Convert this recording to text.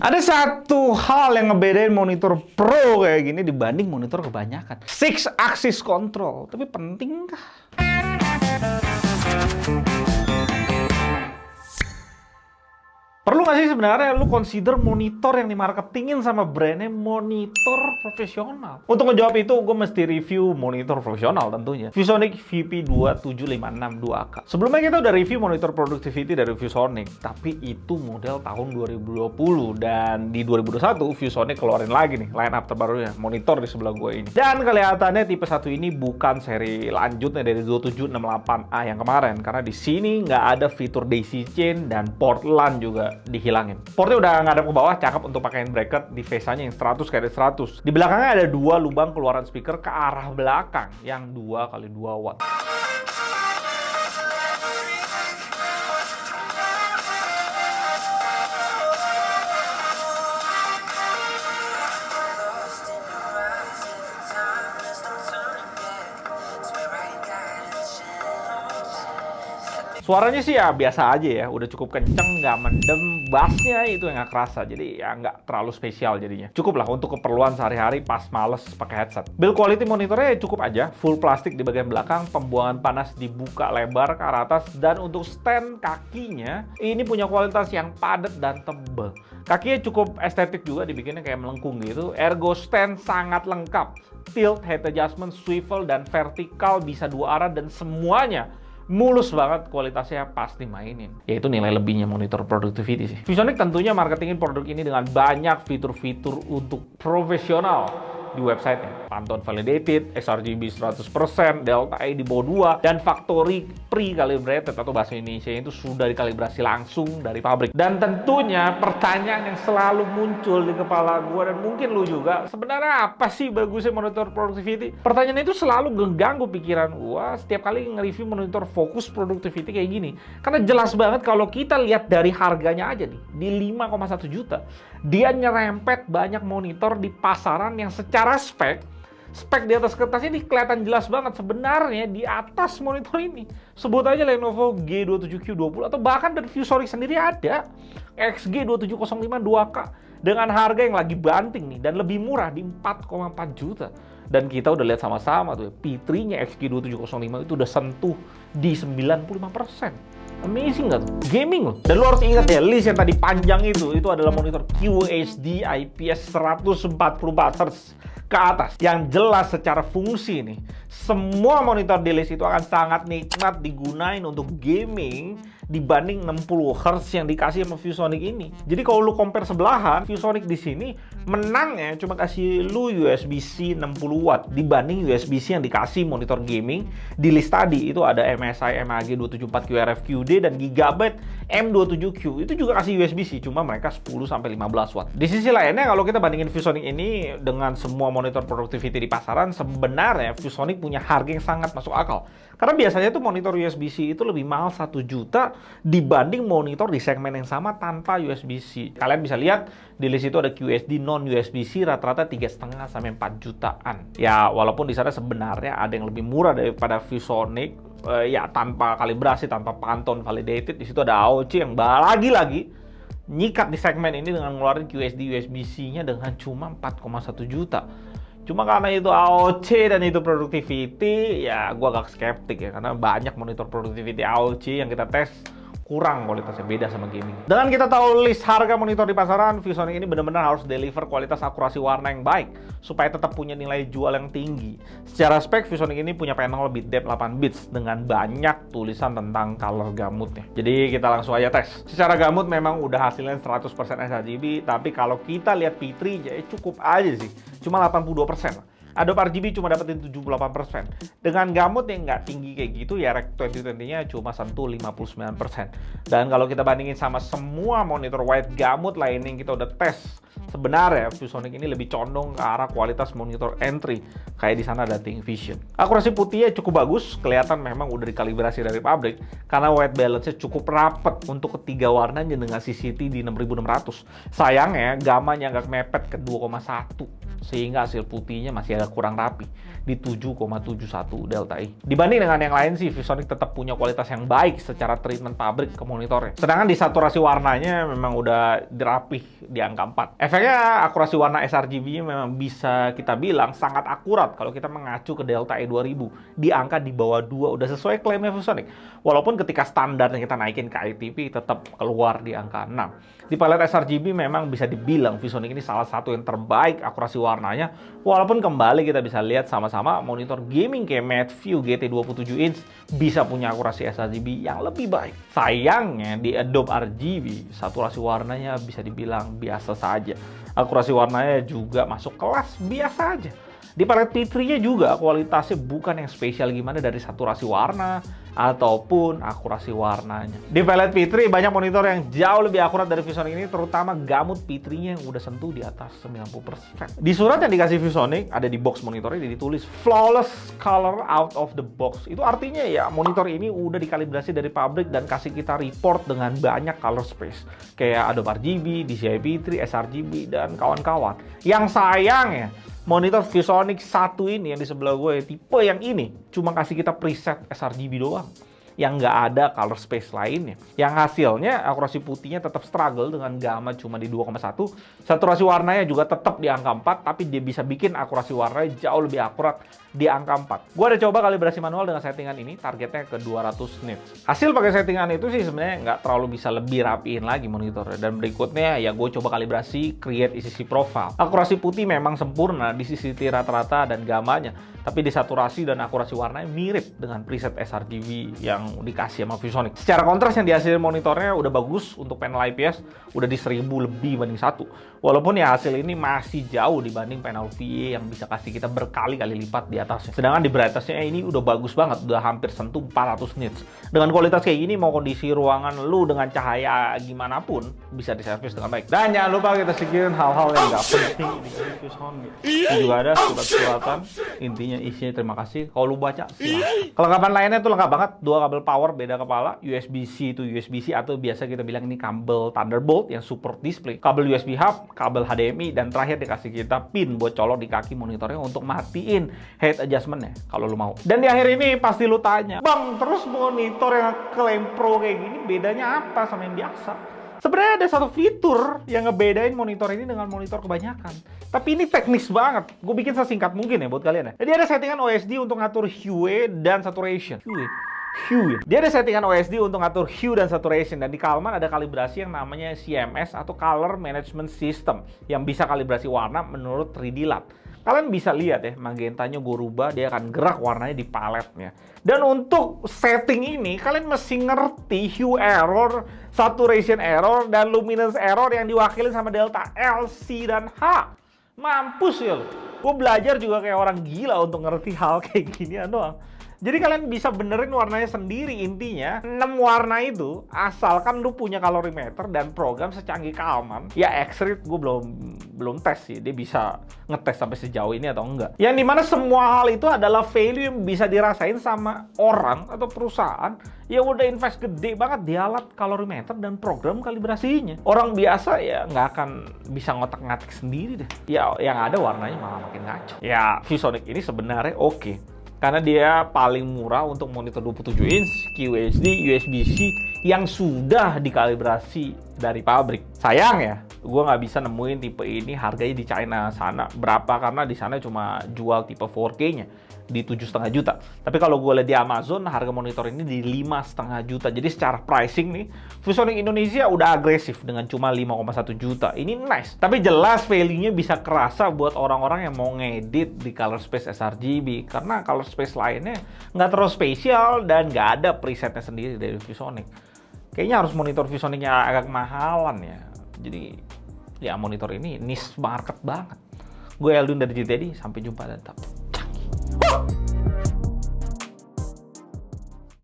Ada satu hal yang ngebedain monitor Pro kayak gini dibanding monitor kebanyakan. 6 axis control. Tapi penting kah? Perlu nggak sih sebenarnya lu consider monitor yang dimarketingin sama brandnya monitor profesional? Untuk menjawab itu, gue mesti review monitor profesional tentunya. ViewSonic VP27562 2K. Sebelumnya kita udah review monitor productivity dari ViewSonic, tapi itu model tahun 2020. Dan di 2021, ViewSonic keluarin lagi nih line up terbarunya, monitor di sebelah gue ini. Dan kelihatannya tipe 1 ini bukan seri lanjutnya dari 2768A yang kemarin, karena di sini nggak ada fitur daisy chain dan port LAN juga dihilangin. Portnya udah ngadep ke bawah, cakep untuk pakein bracket di face-nya yang 100x100. Di belakangnya ada 2 lubang keluaran speaker ke arah belakang yang 2x2 watt. Suaranya sih ya biasa aja ya, udah cukup kenceng, nggak mendem, bassnya itu yang nggak kerasa, jadi ya nggak terlalu spesial jadinya. Cukup lah untuk keperluan sehari-hari pas males pakai headset. Build quality monitornya cukup aja, full plastik di bagian belakang, pembuangan panas dibuka lebar ke arah atas, dan untuk stand kakinya, ini punya kualitas yang padat dan tebal. Kakinya cukup estetik juga, dibikinnya kayak melengkung gitu. Ergo stand sangat lengkap, tilt, head adjustment, swivel, dan vertikal bisa 2 arah, dan semuanya mulus banget, kualitasnya pas dimainin. Yaitu nilai lebihnya monitor productivity sih. ViewSonic tentunya marketingin produk ini dengan banyak fitur-fitur untuk profesional di websitenya. Pantone validated, sRGB 100%, Delta E di bawah 2, dan factory pre-calibrated atau bahasa Indonesia itu sudah dikalibrasi langsung dari pabrik. Dan tentunya pertanyaan yang selalu muncul di kepala gue dan mungkin lu juga, sebenarnya apa sih bagusnya monitor productivity? Pertanyaan itu selalu mengganggu pikiran gue setiap kali nge-review monitor fokus productivity kayak gini. Karena jelas banget kalau kita lihat dari harganya aja nih, di 5,1 juta, dia nyerempet banyak monitor di pasaran yang secara spek di atas kertasnya ini kelihatan jelas banget sebenarnya di atas monitor ini. Sebut aja Lenovo G27Q20 atau bahkan dari ViewSonic sendiri ada XG2705 2K dengan harga yang lagi banting nih dan lebih murah di 4,4 juta. Dan kita udah lihat sama-sama tuh, P3-nya XG2705 itu udah sentuh di 95%. Amazing gak tuh? Gaming loh. Dan lo harus ingat ya, list yang tadi panjang itu adalah monitor QHD IPS 144Hz ke atas. Yang jelas secara fungsi nih, semua monitor di list itu akan sangat nikmat digunain untuk gaming dibanding 60 Hz yang dikasih sama ViewSonic ini. Jadi kalau lu compare sebelahan, ViewSonic di sini menangnya cuma kasih lu USB-C 60 watt dibanding USB-C yang dikasih monitor gaming di list tadi. Itu ada MSI MAG 274Q RFQD dan Gigabyte M27Q. Itu juga kasih USB-C, cuma mereka 10-15 watt. Di sisi lainnya kalau kita bandingin ViewSonic ini dengan semua monitor productivity di pasaran, sebenarnya ViewSonic punya harga yang sangat masuk akal. Karena biasanya tuh monitor USB-C itu lebih mahal 1 juta dibanding monitor di segmen yang sama tanpa USB-C. Kalian bisa lihat di list itu ada QHD non USB-C rata-rata 3,5 sampai 4 jutaan. Ya walaupun di sana sebenarnya ada yang lebih murah daripada ViewSonic, ya tanpa kalibrasi, tanpa Pantone validated. Di situ ada AOC yang lagi-lagi nyikat di segmen ini dengan ngeluarin QHD USB-C-nya dengan cuma 4,1 juta. Cuma karena itu AOC dan itu productivity, ya gue agak skeptik ya. Karena banyak monitor productivity AOC yang kita tes kurang kualitasnya, beda sama gaming. Dengan kita tahu list harga monitor di pasaran, ViewSonic ini benar-benar harus deliver kualitas akurasi warna yang baik supaya tetap punya nilai jual yang tinggi. Secara spek, ViewSonic ini punya panel bit depth 8 bits dengan banyak tulisan tentang color gamutnya. Jadi kita langsung aja tes. Secara gamut memang udah hasilnya 100% sRGB, tapi kalau kita lihat P3 ya cukup aja sih, cuma 82%. Adobe RGB cuma dapetin 78%. Dengan gamut yang nggak tinggi kayak gitu ya, Rec 2020-nya cuma sentuh 59%. Dan kalau kita bandingin sama semua monitor white gamut lain yang kita udah tes, sebenarnya ViewSonic ini lebih condong ke arah kualitas monitor entry. Kayak di sana ada ThinkVision. Akurasi putihnya cukup bagus, kelihatan memang udah dikalibrasi dari pabrik karena white balance-nya cukup rapet untuk ketiga warnanya dengan CCT di 6600. Sayangnya gamanya nggak mepet ke 2,1. sehingga hasil putihnya masih agak kurang rapi di 7,71 delta I. Dibanding dengan yang lain sih, ViewSonic tetap punya kualitas yang baik secara treatment pabrik ke monitornya. Sedangkan di saturasi warnanya memang udah rapih di angka 4. Efeknya akurasi warna sRGB-nya memang bisa kita bilang sangat akurat kalau kita mengacu ke delta I 2000 di angka di bawah 2, udah sesuai klaimnya ViewSonic. Walaupun ketika standarnya kita naikin ke ITP tetap keluar di angka 6. Di palet sRGB memang bisa dibilang ViewSonic ini salah satu yang terbaik akurasi warnanya, walaupun kembali kita bisa lihat sama-sama monitor gaming kayak Madview GT 27 inch bisa punya akurasi sRGB yang lebih baik. Sayangnya di Adobe RGB saturasi warnanya bisa dibilang biasa saja. Akurasi warnanya juga masuk kelas biasa aja. Di palet P3-nya juga kualitasnya bukan yang spesial gimana dari saturasi warna ataupun akurasi warnanya. Di palet P3 banyak monitor yang jauh lebih akurat dari ViewSonic ini, terutama gamut P3-nya yang udah sentuh di atas 90%. Di surat yang dikasih ViewSonic ada di box monitornya ditulis flawless color out of the box. Itu artinya ya monitor ini udah dikalibrasi dari pabrik dan kasih kita report dengan banyak color space kayak Adobe RGB, DCI P3, sRGB dan kawan-kawan. Yang sayang ya, monitor ViewSonic 1 ini yang di sebelah gue, tipe yang ini cuma kasih kita preset sRGB doang, yang nggak ada color space lainnya. Yang hasilnya akurasi putihnya tetap struggle dengan gamma cuma di 2,1. Saturasi warnanya juga tetap di angka 4, tapi dia bisa bikin akurasi warnanya jauh lebih akurat di angka 4. Gue udah coba kalibrasi manual dengan settingan ini, targetnya ke 200 nits. Hasil pakai settingan itu sih sebenarnya nggak terlalu bisa lebih rapiin lagi monitornya. Dan berikutnya ya gue coba kalibrasi create ECC profile. Akurasi putih memang sempurna di sisi rata-rata dan gamanya, tapi di saturasi dan akurasi warnanya mirip dengan preset sRGB yang dikasih sama ViewSonic. Secara kontras yang dihasilkan monitornya udah bagus, untuk panel IPS udah di 1000 lebih banding 1. Walaupun ya hasil ini masih jauh dibanding panel VA yang bisa kasih kita berkali-kali lipat di atasnya. Sedangkan di brightness-nya ini udah bagus banget, udah hampir sentuh 400 nits. Dengan kualitas kayak gini, mau kondisi ruangan lu dengan cahaya gimana pun bisa diservis dengan baik. Dan jangan lupa kita sekirin hal-hal yang nggak penting di ViewSonic. Ini juga ada surat-suratan, intinya isinya terima kasih. Kalau lu baca, silahkan. Kelengkapan lainnya tuh lengkap banget. 2 kabel power beda kepala, USB-C to USB-C atau biasa kita bilang ini kabel Thunderbolt yang support display, kabel USB hub, kabel HDMI, dan terakhir dikasih kita pin buat colok di kaki monitornya untuk matiin head adjustment-nya kalau lu mau. Dan di akhir ini pasti lu tanya, "Bang, terus monitor yang klaim pro kayak gini bedanya apa sama yang biasa?" Sebenarnya ada satu fitur yang ngebedain monitor ini dengan monitor kebanyakan. Tapi ini teknis banget. Gue bikin sesingkat mungkin ya buat kalian ya. Jadi ada settingan OSD untuk ngatur hue dan saturation. Hue. Dia ada settingan OSD untuk ngatur hue dan saturation, dan di Calman ada kalibrasi yang namanya CMS atau Color Management System yang bisa kalibrasi warna menurut 3D Lab. Kalian bisa lihat ya, magentanya gue rubah, dia akan gerak warnanya di paletnya. Dan untuk setting ini, kalian mesti ngerti hue error, saturation error, dan luminance error yang diwakilin sama delta L, C, dan H. Mampus ya lo. Gue belajar juga kayak orang gila untuk ngerti hal kayak ginian doang. Jadi kalian bisa benerin warnanya sendiri. Intinya 6 warna itu asalkan lu punya colorimeter dan program secanggih Calman. Ya X-Ray gue belum tes sih, dia bisa ngetes sampai sejauh ini atau enggak. Yang dimana semua hal itu adalah value yang bisa dirasain sama orang atau perusahaan yang udah invest gede banget di alat colorimeter dan program kalibrasinya. Orang biasa ya nggak akan bisa ngotak-ngatik sendiri deh. Ya yang ada warnanya malah makin ngaco. Ya ViewSonic ini sebenarnya oke. Karena dia paling murah untuk monitor 27 inch, QHD, USB-C yang sudah dikalibrasi dari pabrik. Sayang ya, gue nggak bisa nemuin tipe ini harganya di China sana berapa, karena di sana cuma jual tipe 4K-nya di 7,5 juta. Tapi kalau gue lihat di Amazon, harga monitor ini di 5,5 juta. Jadi secara pricing nih, ViewSonic Indonesia udah agresif dengan cuma 5,1 juta. Ini nice. Tapi jelas value-nya bisa kerasa buat orang-orang yang mau ngedit di color space sRGB. Karena color space lainnya nggak terlalu spesial dan nggak ada presetnya sendiri dari ViewSonic. Kayaknya harus monitor ViewSonic yang agak mahalan ya. Jadi ya monitor ini niche market banget. Gue Eldun dari GTD, sampai jumpa dan tetap.